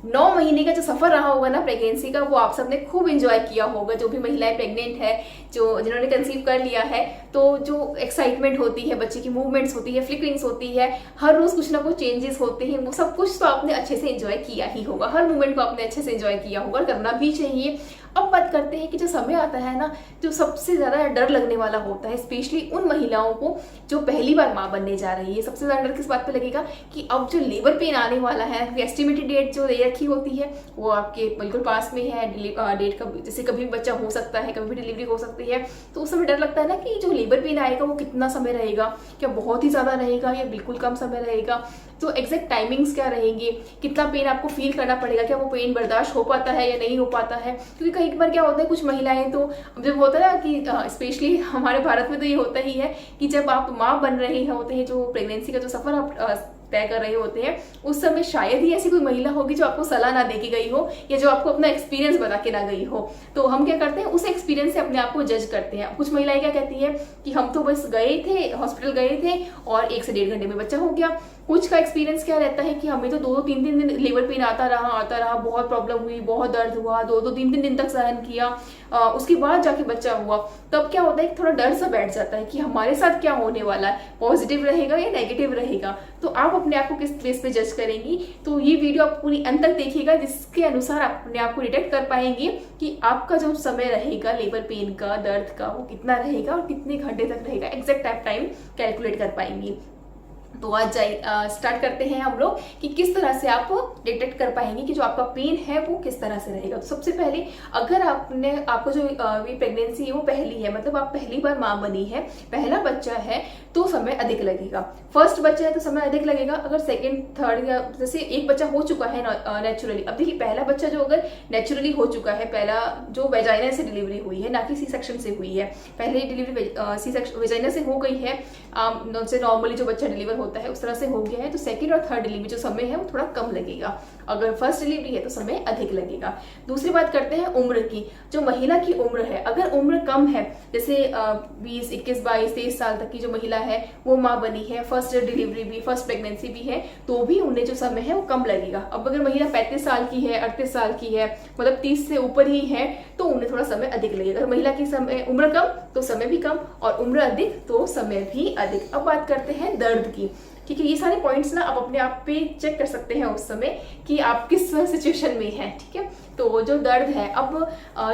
9 महीने का जो सफर रहा होगा ना प्रेगनेंसी का, वो आप सबने खूब एंजॉय किया होगा। जो भी महिलाएं प्रेग्नेंट है, जो जिन्होंने कंसीव कर लिया है, तो जो एक्साइटमेंट होती है, बच्चे की मूवमेंट्स होती है, फ्लिकरिंग्स होती है, हर रोज कुछ ना कुछ चेंजेस होते हैं, वो सब कुछ तो आपने अच्छे से एंजॉय किया ही होगा। हर मूवमेंट को आपने अच्छे से एंजॉय किया होगा, करना भी चाहिए। अब बात करते हैं कि जो समय आता है ना, जो सबसे ज्यादा डर लगने वाला होता है, स्पेशली उन महिलाओं को जो पहली बार माँ बनने जा रही है। सबसे ज्यादा डर किस बात पे लगेगा कि अब जो लेबर पेन आने वाला है, एस्टिमेटेड डेट जो दे रखी होती है वो आपके बिल्कुल पास में है। डेट का जैसे कभी भी बच्चा हो सकता है, कभी भी डिलीवरी हो सकती है, तो उस समय डर लगता है ना कि जो लेबर पेन आएगा वो कितना समय रहेगा, क्या बहुत ही ज्यादा रहेगा या बिल्कुल कम समय रहेगा, तो एग्जैक्ट टाइमिंग्स क्या रहेंगे, कितना पेन आपको फील करना पड़ेगा, क्या वो पेन बर्दाश्त हो पाता है या नहीं हो पाता है। क्योंकि कई बार क्या होता है, कुछ महिलाएं तो जब होता है ना कि स्पेशली हमारे भारत में तो ये होता ही है कि जब आप माँ बन रहे होते हैं, जो प्रेगनेंसी का जो सफर आप तय कर रहे होते हैं, उस समय शायद ही ऐसी कोई महिला होगी जो आपको सलाह ना देके गई हो या जो आपको अपना एक्सपीरियंस बता के ना गई हो। तो हम क्या करते हैं, उस एक्सपीरियंस से अपने आप को जज करते हैं। कुछ महिलाएं क्या कहती है कि हम तो बस गए थे, हॉस्पिटल गए थे और 1 से 1.5 घंटे में बच्चा हो गया। कुछ का एक्सपीरियंस क्या रहता है कि हमें तो 2-3 दिन लेबर पेन आता रहा, बहुत प्रॉब्लम हुई, बहुत दर्द हुआ, 2-3 दिन तक सहन किया, उसके बाद जाके बच्चा हुआ। तब क्या होता है, थोड़ा डर सा बैठ जाता है कि हमारे साथ क्या होने वाला है, पॉजिटिव रहेगा या नेगेटिव रहेगा। तो आप अपने आप को किस बेस पे जज करेंगी, तो ये वीडियो आप पूरी अंत तक देखिएगा, जिसके अनुसार आप अपने आप को डिटेक्ट कर पाएंगे कि आपका जो समय रहेगा लेबर पेन का, दर्द का, वो कितना रहेगा और कितने घंटे तक रहेगा। एग्जैक्ट आप टाइम कैलकुलेट कर पाएंगी। तो आज स्टार्ट करते हैं हम लोग कि किस तरह से आप डिटेक्ट कर पाएंगे कि जो आपका पेन है वो किस तरह से रहेगा। तो सबसे पहले, अगर आपको जो ये प्रेगनेंसी है वो पहली है, मतलब आप पहली बार माँ बनी है, पहला बच्चा है, तो समय अधिक लगेगा। फर्स्ट बच्चा है तो समय अधिक लगेगा। अगर सेकंड, थर्ड या जैसे एक बच्चा हो चुका है नेचुरली, अब देखिए पहला बच्चा जो अगर नेचुरली हो चुका है, पहला जो वेजाइना से डिलीवरी हुई है, ना कि सी सेक्शन से हुई है, पहले डिलीवरी सी सेक्शन वेजाइना से हो गई है, नॉर्मली जो बच्चा डिलीवर होता है उस तरह से हो गया है, तो सेकंड और थर्ड डिलीवरी जो समय है वो थोड़ा कम लगेगा। अगर फर्स्ट डिलीवरी है तो समय अधिक लगेगा। दूसरी बात करते हैं उम्र की। जो महिला की उम्र है, अगर उम्र कम है, जैसे 20, 21, 22, 23 साल तक की जो महिला है वो माँ बनी है, फर्स्ट डिलीवरी भी, फर्स्ट प्रेगनेंसी भी है, तो भी उन्हें जो समय है वो कम लगेगा। अब अगर महिला 35 साल की है, 38 साल की है, मतलब 30 से ऊपर ही है, तो उन्हें थोड़ा समय अधिक लगेगा। अगर महिला की समय उम्र कम तो समय भी कम, और उम्र अधिक तो समय भी अधिक। अब बात करते हैं दर्द की। ठीक है, ये सारे पॉइंट्स ना आप अपने आप पे चेक कर सकते हैं उस समय कि आप किस सिचुएशन में हैं। ठीक है, तो जो दर्द है, अब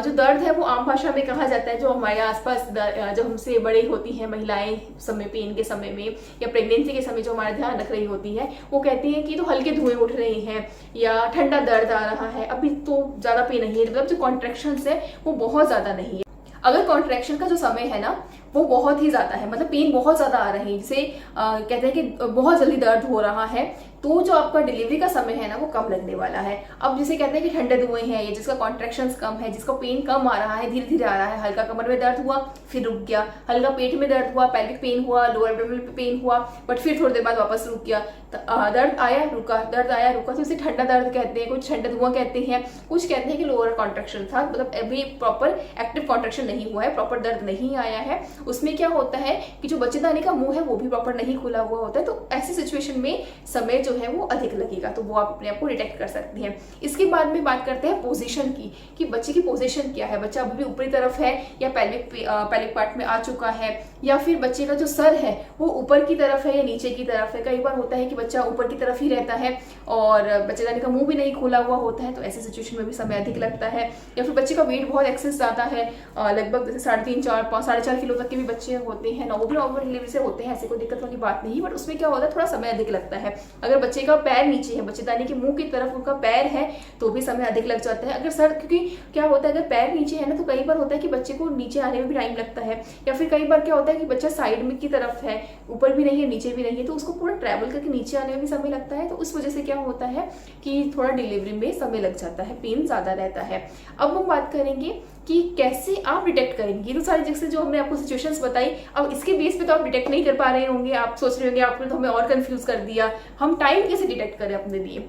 जो दर्द है वो आम भाषा में कहा जाता है, जो हमारे आसपास जो हमसे बड़ी होती हैं महिलाएं समय पेन के समय में या प्रेगनेंसी के समय जो हमारा ध्यान रख रही होती है, वो कहती हैं कि तो हल्के धुएं उठ रहे हैं या ठंडा दर्द आ रहा है, अभी तो ज्यादा पेन नहीं है, मतलब जो कॉन्ट्रैक्शंस है वो बहुत ज्यादा नहीं है। अगर कॉन्ट्रैक्शन का जो समय है ना वो बहुत ही ज्यादा है, मतलब पेन बहुत ज्यादा आ रहे हैं, जिसे कहते हैं कि बहुत जल्दी दर्द हो रहा है, तो जो आपका डिलीवरी का समय है ना वो कम लगने वाला है। अब जिसे कहते हैं कि ठंडे धुएं हैं, या जिसका कॉन्ट्रैक्शंस कम है, जिसका पेन कम आ रहा है, धीरे धीरे आ रहा है, हल्का कमर में दर्द हुआ फिर रुक गया, हल्का पेट में दर्द हुआ, पेल्विक पेन हुआ, लोअर एब्डोमिनल पे पेन हुआ, बट फिर थोड़ी देर बाद वापस रुक गया, दर्द आया रुका, दर्द आया रुका, तो इसे ठंडा दर्द कहते हैं, कुछ ठंडा धुआं कहते हैं, कुछ कहते हैं कि लोअर कॉन्ट्रैक्शन था, मतलब अभी प्रॉपर एक्टिव कॉन्ट्रैक्शन नहीं हुआ है, प्रॉपर दर्द नहीं आया है। उसमें क्या होता है कि जो बच्चेदानी का मुंह है वो भी प्रॉपर नहीं खुला हुआ होता है, तो ऐसी सिचुएशन में समय जो है वो अधिक लगेगा, तो वो आप अपने आप को डिटेक्ट कर सकती हैं। इसके बाद में बात करते हैं पोजीशन की, कि बच्चे की पोजीशन क्या है, बच्चा अभी भी ऊपरी तरफ है या पेल्विक पार्ट में आ चुका है, या फिर बच्चे का जो सर है वो ऊपर की तरफ है या नीचे की तरफ है। कई बार होता है कि बच्चा ऊपर की तरफ ही रहता है और बच्चेदानी का मुंह भी नहीं खुला हुआ होता है, तो ऐसे सिचुएशन में भी समय अधिक लगता है। या फिर बच्चे का वेट बहुत एक्सेस आता है, लगभग जैसे 3.5, 4, 5, 4.5 किलो तक के भी बच्चे होते हैं, वो भी नॉर्मल डिलीवरी से होते हैं, ऐसे कोई दिक्कत वाली बात नहीं, बट उसमें क्या होता है थोड़ा समय अधिक लगता है। अगर बच्चे का पैर नीचे है, बच्चेदानी के मुंह की तरफ उनका पैर है, तो भी समय अधिक लग जाता है। अगर सर, क्योंकि क्या होता है अगर पैर नीचे है ना, तो कई बार होता है कि बच्चे को नीचे आने में भी टाइम लगता है, या फिर कई बार क्या होता है कि बच्चा साइड में की तरफ है, ऊपर भी नहीं है नीचे भी नहीं है, तो उसको पूरा ट्रैवल करके नीचे आने में भी समय लगता है, तो उस वजह से क्या होता है कि थोड़ा डिलीवरी में समय लग जाता है, पेन ज्यादा रहता है। अब हम बात करेंगे कि कैसे आप डिटेक्ट करेंगे। तो सारी जैसे जो हमने आपको सिचुएशंस बताई, अब इसके बेस पे तो आप डिटेक्ट नहीं कर पा रहे होंगे, आप सोच रहे होंगे आपने तो हमें और कंफ्यूज कर दिया, हम टाइम कैसे डिटेक्ट करें अपने लिए।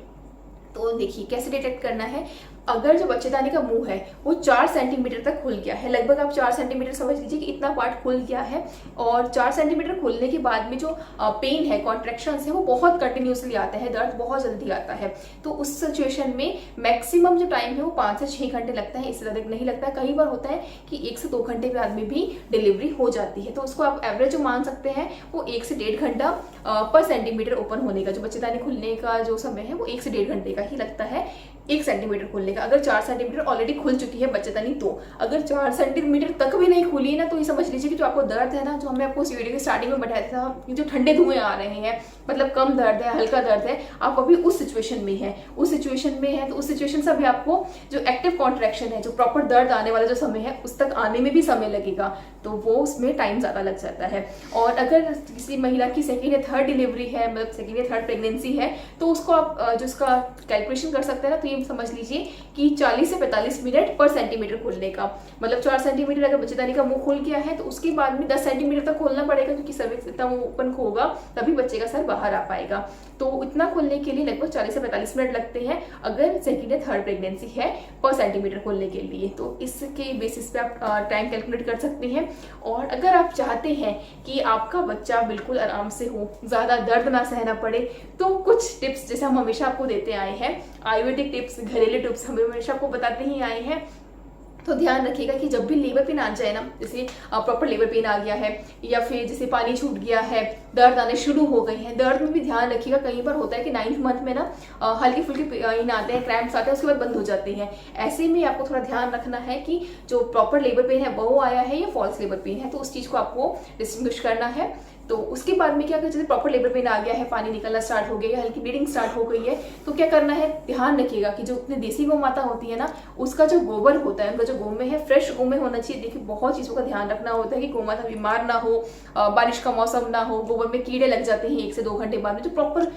तो देखिए कैसे डिटेक्ट करना है। अगर जो बच्चेदानी का मुंह है वो 4 सेंटीमीटर तक खुल गया है, लगभग आप 4 सेंटीमीटर समझ लीजिए कि इतना पार्ट खुल गया है, और 4 सेंटीमीटर खुलने के बाद में जो पेन है, कॉन्ट्रैक्शंस है, वो बहुत कंटिन्यूसली आता है, दर्द बहुत जल्दी आता है। तो उस सिचुएशन में मैक्सिमम जो टाइम है वो 5 से 6 घंटे लगता है, इससे ज़्यादा नहीं लगता है। कई बार होता है कि 1 से 2 घंटे में आदमी भी डिलीवरी हो जाती है। तो उसको आप एवरेज जो मान सकते हैं वो 1 से 1.5 घंटा पर सेंटीमीटर ओपन होने का, जो बच्चेदानी खुलने का जो समय है वो 1 से 1.5 घंटे का ही लगता है 1 सेंटीमीटर खुलने का। अगर 4 सेंटीमीटर ऑलरेडी खुल चुकी है बच्चेदानी, तो अगर 4 सेंटीमीटर तक भी नहीं खुली है ना, तो ये समझ लीजिए कि जो आपको दर्द है ना, जो हमने आपको उस वीडियो के स्टार्टिंग में बताया था, जो ठंडे धुएं आ रहे हैं, मतलब कम दर्द है, हल्का दर्द है, आप अभी उस सिचुएशन में है, तो उस सिचुएशन से अभी आपको जो एक्टिव कॉन्ट्रैक्शन है, जो प्रॉपर दर्द आने वाला जो समय है, उस तक आने में भी समय लगेगा, तो वो उसमें टाइम ज़्यादा लग जाता है। और अगर किसी महिला की सेकेंड या थर्ड डिलीवरी है, मतलब सेकेंड या थर्ड प्रेगनेंसी है, तो उसको आप जो उसका कैलकुलेशन कर सकते हैं ना, तो ये समझ लीजिए कि 40 से 45 मिनट पर सेंटीमीटर खुलने का, मतलब 4 सेंटीमीटर अगर बच्चेदानी का मुंह खुल गया है तो उसके बाद में 10 सेंटीमीटर तक खोलना पड़ेगा, क्योंकि सर्विक्स इतना ओपन होगा तभी बच्चे का सर बाहर आ पाएगा। तो इतना खोलने के लिए लगभग 40 से 45 मिनट लगते हैं अगर सेकेंड या थर्ड प्रेगनेंसी है पर सेंटीमीटर खोलने के लिए। तो इसके बेसिस पे आप टाइम कैलकुलेट कर सकते हैं। और अगर आप चाहते हैं कि आपका बच्चा बिल्कुल आराम से हो, ज़्यादा दर्द ना सहना पड़े, तो कुछ टिप्स जैसे हम हमेशा आपको देते आए हैं, आयुर्वेदिक टिप्स, घरेलू टिप्स हम हमेशा आपको बताते ही आए हैं। तो ध्यान रखिएगा कि जब भी लेबर पेन आ जाए ना, जैसे प्रॉपर लेबर पेन आ गया है या फिर जैसे पानी छूट गया है, दर्द आने शुरू हो गई है, दर्द में भी ध्यान रखिएगा। कई बार होता है कि 9th मंथ में ना हल्के फुल्के पेन आते हैं, क्रैम्प्स आते हैं, उसके बाद बंद हो जाते हैं। ऐसे में आपको थोड़ा ध्यान रखना है कि जो प्रॉपर लेबर पेन है वो आया है या फॉल्स लेबर पेन है, तो उस चीज़ को आपको डिस्टिंग्विश करना है। तो उसके बाद में क्या, जैसे प्रॉपर लेबर पेन आ गया है, पानी निकलना स्टार्ट हो गया है, हल्की ब्लीडिंग स्टार्ट हो गई है, तो क्या करना है, ध्यान रखिएगा कि जो अपनी देसी गौ माता होती है ना, उसका जो गोबर होता है, उनका जो गोमे है फ्रेश गोमे होना चाहिए। देखिए बहुत चीज़ों का ध्यान रखना होता है कि गौ माता बीमार ना हो, बारिश का मौसम ना हो, गोबर में कीड़े लग जाते हैं 1 से 2 घंटे बाद में, जो प्रॉपर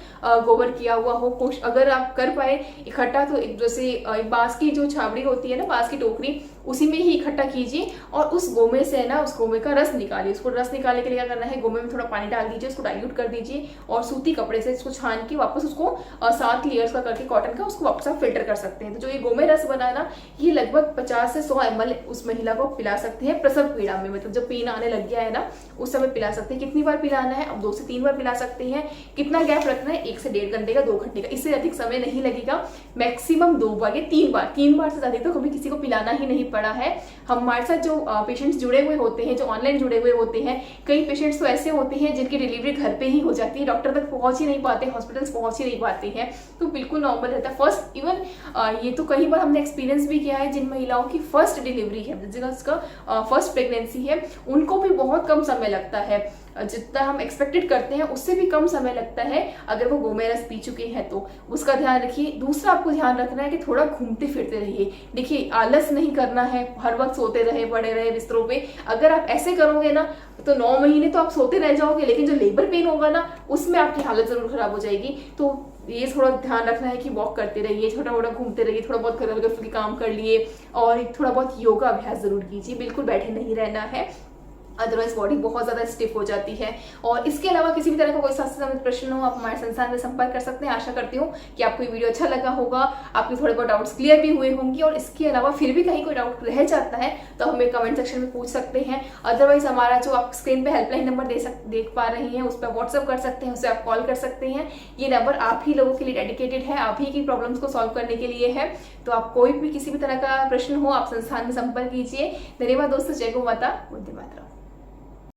गोबर किया हुआ हो। अगर आप कर पाए इकट्ठा, तो एक जैसे बांस की जो छावड़ी होती है ना, बांस की टोकरी, उसी में ही इकट्ठा कीजिए और उस गोमे से ना, उस गोमे का रस निकालिए। उसको रस निकालने के लिए क्या करना है, गोमे में थोड़ा पानी डाल दीजिए, उसको डाइल्यूट कर दीजिए और सूती कपड़े से इसको छान के वापस उसको 7 लेयर्स का करके कॉटन का, उसको वापस आप फिल्टर कर सकते हैं। तो जो ये गोमे रस बना है ना, ये लगभग 50 से 100 ml उस महिला को पिला सकते हैं प्रसव पीड़ा में, मतलब जब पेन आने लग गया है ना, उस समय पिला सकते हैं। कितनी बार पिलाना है, अब 2 से 3 बार पिला सकते हैं। कितना गैप रखना है, 1 से 1.5 घंटे का, 2 घंटे का, इससे अधिक समय नहीं लगेगा। मैक्सिमम 2 बार या 3 बार, 3 बार से ज्यादा तो कभी किसी को पिलाना ही नहीं पड़ा है। हमारे साथ जो पेशेंट्स जुड़े हुए होते हैं, जो ऑनलाइन जुड़े हुए होते हैं, कई पेशेंट्स तो ऐसे होते हैं जिनकी डिलीवरी घर पे ही हो जाती है, डॉक्टर तक पहुंच ही नहीं पाते, हॉस्पिटल्स पहुंच ही नहीं पाते हैं, तो बिल्कुल नॉर्मल रहता है। फर्स्ट इवन ये तो कई बार हमने एक्सपीरियंस भी किया है, जिन महिलाओं की फर्स्ट डिलीवरी है, जिनका फर्स्ट प्रेगनेंसी है, उनको भी बहुत कम समय लगता है, जितना हम एक्सपेक्टेड करते हैं उससे भी कम समय लगता है अगर वो गोमे रस पी चुके हैं तो। उसका ध्यान रखिए। दूसरा आपको ध्यान रखना है कि थोड़ा घूमते फिरते रहिए। देखिए आलस नहीं करना है, हर वक्त सोते रहे, पड़े रहे बिस्तरों पे। अगर आप ऐसे करोगे ना तो 9 महीने तो आप सोते रह जाओगे, लेकिन जो लेबर पेन होगा ना उसमें आपकी हालत जरूर खराब हो जाएगी। तो ये थोड़ा ध्यान रखना है कि वॉक करते रहिए, छोटा मोटा घूमते रहिए, थोड़ा बहुत हल्के फुल्के काम कर लिए और थोड़ा बहुत योगा अभ्यास जरूर कीजिए। बिल्कुल बैठे नहीं रहना है, अदरवाइज बॉडी बहुत ज्यादा स्टिफ हो जाती है। और इसके अलावा किसी भी तरह का कोई स्वास्थ्य संबंधित प्रश्न हो, आप हमारे संस्थान में संपर्क कर सकते हैं। आशा करती हूँ कि आपको ये वीडियो अच्छा लगा होगा, आपके थोड़े बहुत डाउट्स क्लियर भी हुए होंगे। और इसके अलावा फिर भी कहीं कोई डाउट रह जाता है तो हमें कमेंट सेक्शन में पूछ सकते हैं। अदरवाइज हमारा जो आप स्क्रीन पे हेल्पलाइन नंबर देख पा रही हैं, उस पर व्हाट्सअप कर सकते हैं, उससे आप कॉल कर सकते हैं। ये नंबर आप ही लोगों के लिए डेडिकेटेड है, आप ही की प्रॉब्लम्स को सॉल्व करने के लिए है। तो आप कोई भी किसी भी तरह का प्रश्न हो, आप संस्थान में संपर्क कीजिए। धन्यवाद दोस्तों, जय गौ माता, वंदे मातरम।